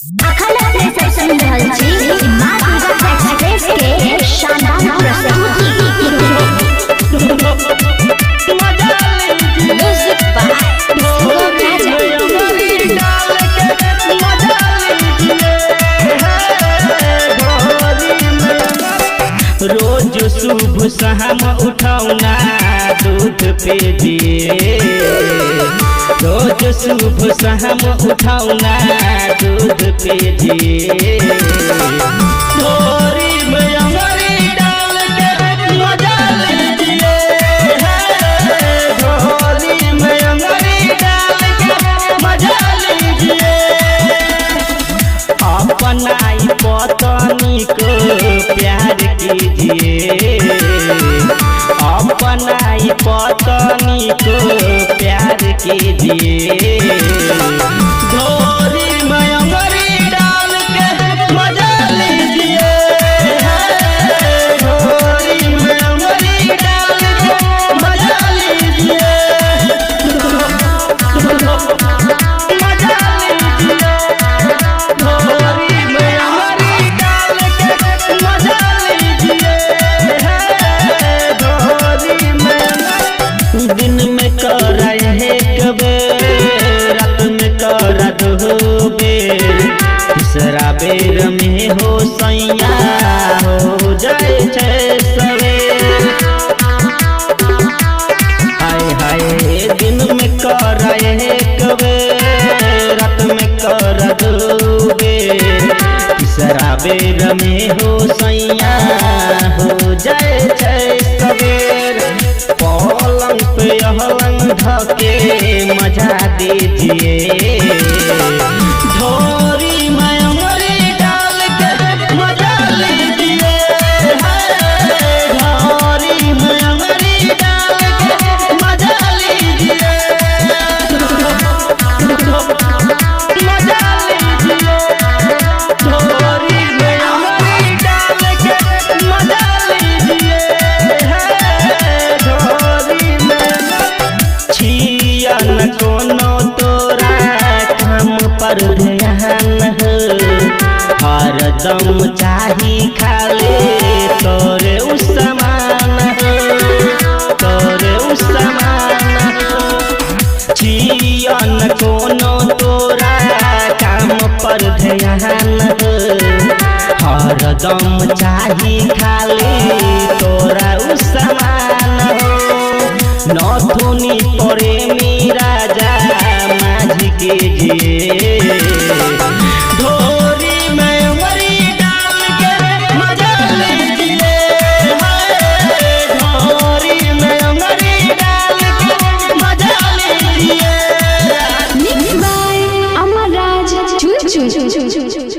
अखल pressure सुन रहल छी माँ दुर्गा एक्सप्रेस के शानदार प्रस्तुति म्यूजिक बाय रोज शुभ शाम उठौना दूध पे दिए, रोज शुभ शाम उठौना दूध पे दिए। ढोरी में अंगरी डाल के मजा लीजिए, ढोरी में अंगरी डाल के मजा लीजिए। अपनाई पत्नी को प्यार कीजिए, अपनाई पत्नी को प्यार कीजिए। ढोरी में अंगरी डाल के मजा लीजिए, ढोरी में अंगरी डाल के मजा लीजिए, मजा लीजिए। दिन में कर है कबे, रात में कर दो बेर, तीसरा बेर में हो सैया हो जाए छे सवेर। हाय हाय दिन में कर है कबे, रात में कर दो बेर, तीसरा बेर में हो सैया हो जाए छे सवेर। पलंग पे हलंग धके मजा दीजिए, ढोरी में अंगरी डाल के मजा लीजिए, ढोरी में अंगरी डाल के मजा लीजिए, मजा लीजिए। ढोरी में अंगरी डाल के मजा लीजिए, छियन कोनो तोरा काम पर ध्यान हो, हरदम चाही खाले तोरे उ समान हो, तोरे उ समान हो। छियन कोनो तोरा काम पर ध्यान हो, हरदम चाही खाले तोरा उ समान हो। नथुनी प्रेमी राजा माझी के जिए, ढोरी में अंगरी डाल के मजा लीजिए, ढोरी में अंगरी डाल के मजा लीजिए। मिक्स बाय अमर राज चू चू चू चू चू।